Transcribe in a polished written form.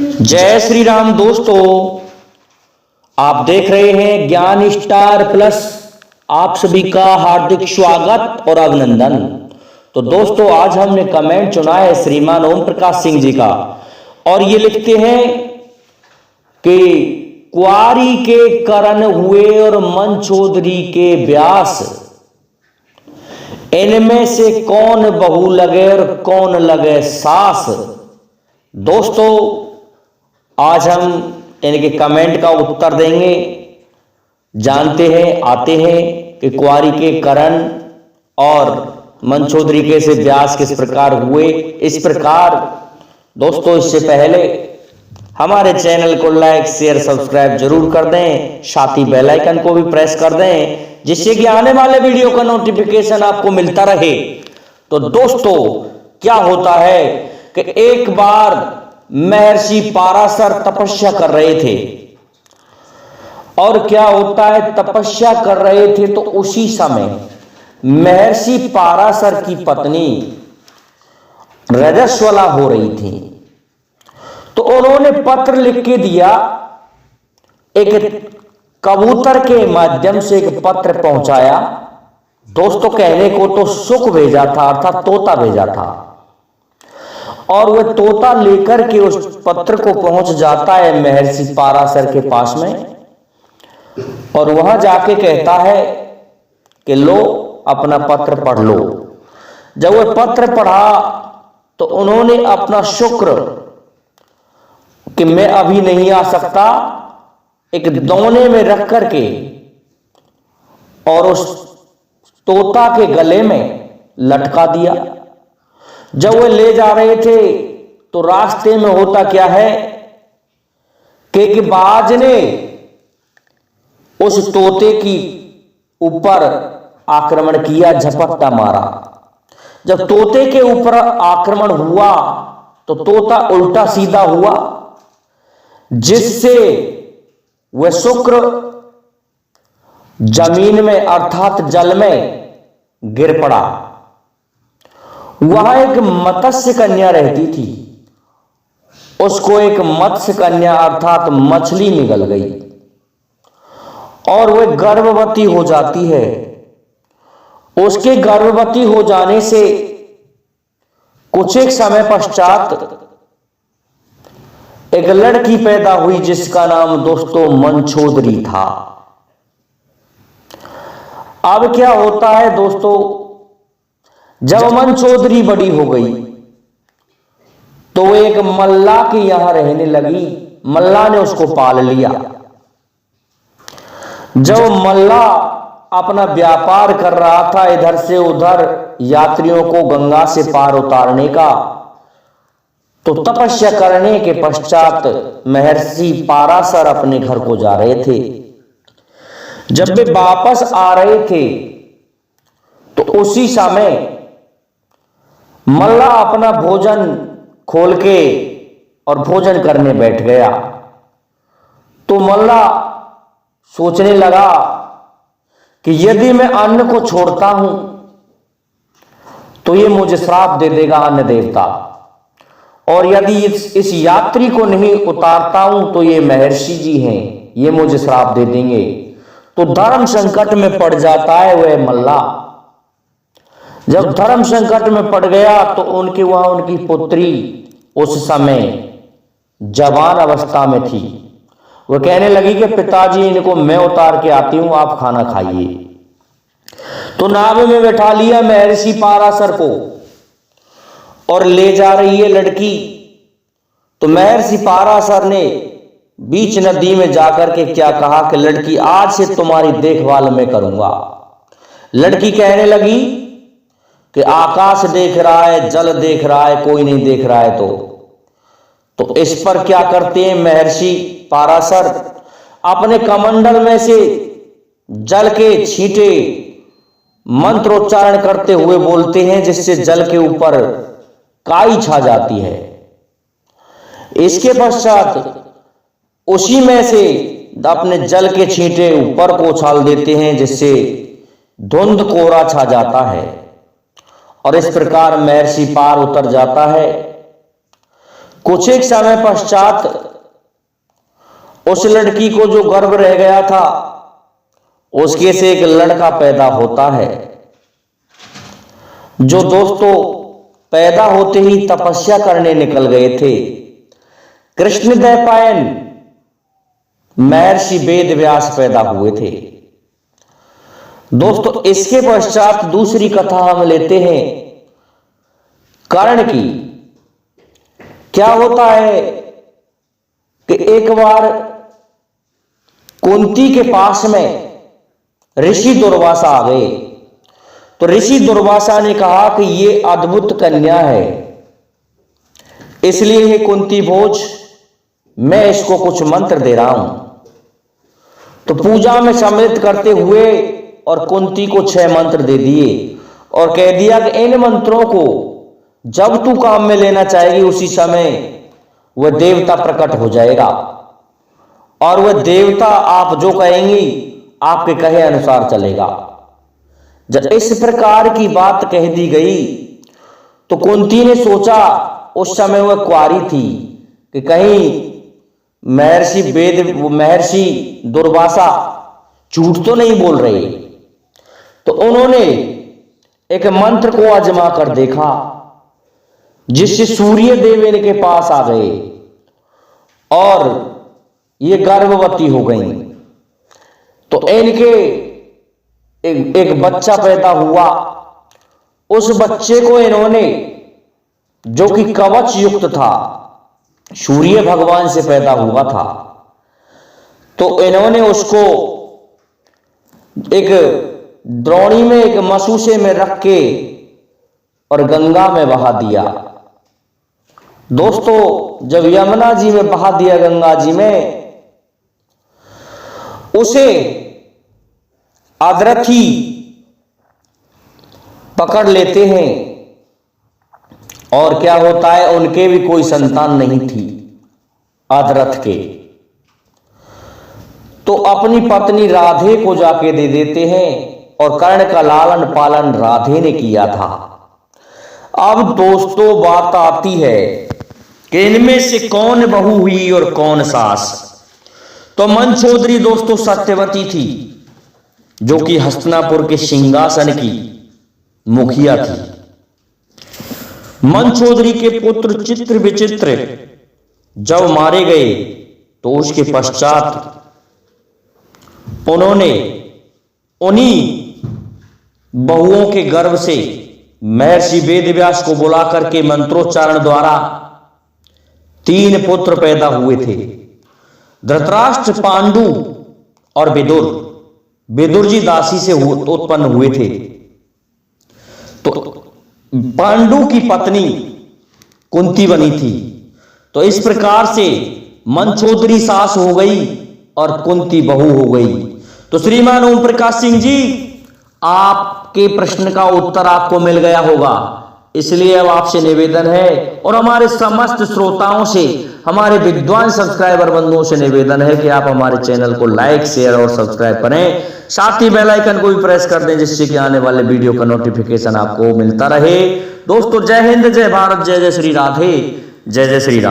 जय श्री राम दोस्तों, आप देख रहे हैं ज्ञान स्टार प्लस। आप सभी का हार्दिक स्वागत और अभिनंदन। तो दोस्तों, आज हमने कमेंट चुना है श्रीमान ओम प्रकाश सिंह जी का, और ये लिखते हैं कि कुआरी के करण हुए और मनचोदरी के व्यास, इनमें से कौन बहू लगे और कौन लगे सास। दोस्तों, आज हम इनके कमेंट का उत्तर देंगे। जानते हैं, आते हैं कि कुआरी के करण और मनचोदरी के से व्यास किस प्रकार हुए। इस प्रकार दोस्तों, इससे पहले हमारे चैनल को लाइक शेयर सब्सक्राइब जरूर कर दें, साथ ही बेल आइकन को भी प्रेस कर दें, जिससे कि आने वाले वीडियो का नोटिफिकेशन आपको मिलता रहे। तो दोस्तों, क्या होता है कि एक बार महर्षि पाराशर तपस्या कर रहे थे, और क्या होता है, तपस्या कर रहे थे तो उसी समय महर्षि पाराशर की पत्नी रजस्वला हो रही थी। तो उन्होंने पत्र लिख के दिया, एक कबूतर के माध्यम से एक पत्र पहुंचाया। दोस्तों, कहने को तो सुख भेजा था, अर्थात तोता भेजा था, और वह तोता लेकर के उस पत्र को पहुंच जाता है महर्षि पाराशर के पास में, और वहां जाके कहता है कि लो, अपना पत्र पढ़ लो। जब वह पत्र पढ़ा तो उन्होंने अपना शुक्र कि मैं अभी नहीं आ सकता, एक दोने में रख करके और उस तोता के गले में लटका दिया। जब वे ले जा रहे थे तो रास्ते में होता क्या है कि एक बाज ने उस तोते की ऊपर आक्रमण किया, झपट्टा मारा। जब तोते के ऊपर आक्रमण हुआ तो तोता उल्टा सीधा हुआ, जिससे वह शुक्र जमीन में अर्थात जल में गिर पड़ा। वहां एक मत्स्य कन्या रहती थी, उसको एक मत्स्य कन्या अर्थात मछली निगल गई और वह गर्भवती हो जाती है। उसके गर्भवती हो जाने से कुछ एक समय पश्चात एक लड़की पैदा हुई, जिसका नाम दोस्तों मनचोदरी था। अब क्या होता है दोस्तों, जब मनचोदरी बड़ी हो गई तो वो एक मल्ला के यहां रहने लगी। मल्ला ने उसको पाल लिया। जब मल्ला अपना व्यापार कर रहा था इधर से उधर यात्रियों को गंगा से पार उतारने का, तो तपस्या करने के पश्चात महर्षि पाराशर अपने घर को जा रहे थे। जब वे वापस आ रहे थे तो उसी समय मल्ला अपना भोजन खोल के और भोजन करने बैठ गया। तो मल्ला सोचने लगा कि यदि मैं अन्न को छोड़ता हूं तो ये मुझे श्राप दे देगा अन्न देवता, और यदि इस यात्री को नहीं उतारता हूं तो ये महर्षि जी हैं, ये मुझे श्राप दे देंगे। तो धर्म संकट में पड़ जाता है वह मल्ला। जब धर्म संकट में पड़ गया तो उनकी पुत्री उस समय जवान अवस्था में थी। वह कहने लगी कि पिताजी, इनको मैं उतार के आती हूं, आप खाना खाइए। तो नाव में बैठा लिया महर्षि पाराशर को और ले जा रही है लड़की। तो महर्षि पाराशर ने बीच नदी में जाकर के क्या कहा कि लड़की, आज से तुम्हारी देखभाल मैं करूंगा। लड़की कहने लगी कि आकाश देख रहा है, जल देख रहा है, कोई नहीं देख रहा है। तो इस पर क्या करते हैं महर्षि पाराशर, अपने कमंडल में से जल के छींटे मंत्रोच्चारण करते हुए बोलते हैं, जिससे जल के ऊपर काई छा जाती है। इसके पश्चात उसी में से अपने जल के छींटे ऊपर को उछाल देते हैं, जिससे धुंध कोहरा छा जाता है, और इस प्रकार महर्षि पार उतर जाता है। कुछ एक समय पश्चात उस लड़की को जो गर्भ रह गया था, उसके से एक लड़का पैदा होता है, जो दोस्तों पैदा होते ही तपस्या करने निकल गए थे। कृष्णद्वैपायन महर्षि वेद व्यास पैदा हुए थे। दोस्तों इसके पश्चात दूसरी कथा हम लेते हैं कर्ण की। क्या होता है कि एक बार कुंती के पास में ऋषि दुर्वासा आ गए। तो ऋषि दुर्वासा ने कहा कि ये अद्भुत कन्या है, इसलिए हे कुंती भोज, मैं इसको कुछ मंत्र दे रहा हूं। तो पूजा में सम्मिलित करते हुए और कुंती को 6 मंत्र दे दिए और कह दिया कि इन मंत्रों को जब तू काम में लेना चाहेगी उसी समय वह देवता प्रकट हो जाएगा और वह देवता आप जो कहेंगी आपके कहे अनुसार चलेगा। जब इस प्रकार की बात कह दी गई तो कुंती ने सोचा, उस समय वह कुंवारी थी, कि कहीं महर्षि दुर्वासा झूठ तो नहीं बोल रहे। तो उन्होंने एक मंत्र को आजमा कर देखा, जिससे सूर्य देव इनके पास आ गए और ये गर्भवती हो गई। तो इनके एक बच्चा पैदा हुआ। उस बच्चे को इन्होंने, जो कि कवच युक्त था, सूर्य भगवान से पैदा हुआ था, तो इन्होंने उसको एक द्रोणी में, एक मसूसे में रख के और गंगा में बहा दिया। दोस्तों जब यमुना जी में बहा दिया, गंगा जी में, उसे आदरथी पकड़ लेते हैं और क्या होता है, उनके भी कोई संतान नहीं थी आदरथ के। तो अपनी पत्नी राधे को जाके दे देते हैं और कर्ण का लालन पालन राधे ने किया था। अब दोस्तों बात आती है कि इनमें से कौन बहू हुई और कौन सास। तो मंचोदरी दोस्तों सत्यवती थी, जो कि हस्तिनापुर के सिंहासन की मुखिया थी। मंचोदरी के पुत्र चित्र विचित्र जब मारे गए तो उसके पश्चात उन्होंने उन्हीं बहुओं के गर्भ से महर्षि वेदव्यास को बुला करके मंत्रोच्चारण द्वारा 3 पुत्र पैदा हुए थे, धृतराष्ट्र, पांडु और विदुर। विदुर जी दासी से उत्पन्न हुए थे। तो पांडु की पत्नी कुंती बनी थी। तो इस प्रकार से मंचोदरी सास हो गई और कुंती बहू हो गई। तो श्रीमान ओम प्रकाश सिंह जी, आपके प्रश्न का उत्तर आपको मिल गया होगा, इसलिए अब आपसे निवेदन है और हमारे समस्त श्रोताओं से, हमारे विद्वान सब्सक्राइबर बंधुओं से निवेदन है कि आप हमारे चैनल को लाइक, शेयर और सब्सक्राइब करें। साथ ही बेल आइकन को भी प्रेस कर दें, जिससे कि आने वाले वीडियो का नोटिफिकेशन आपको मिलता रहे। दोस्तों जय हिंद, जय भारत, जय जय श्री राधे, जय जय श्री राम।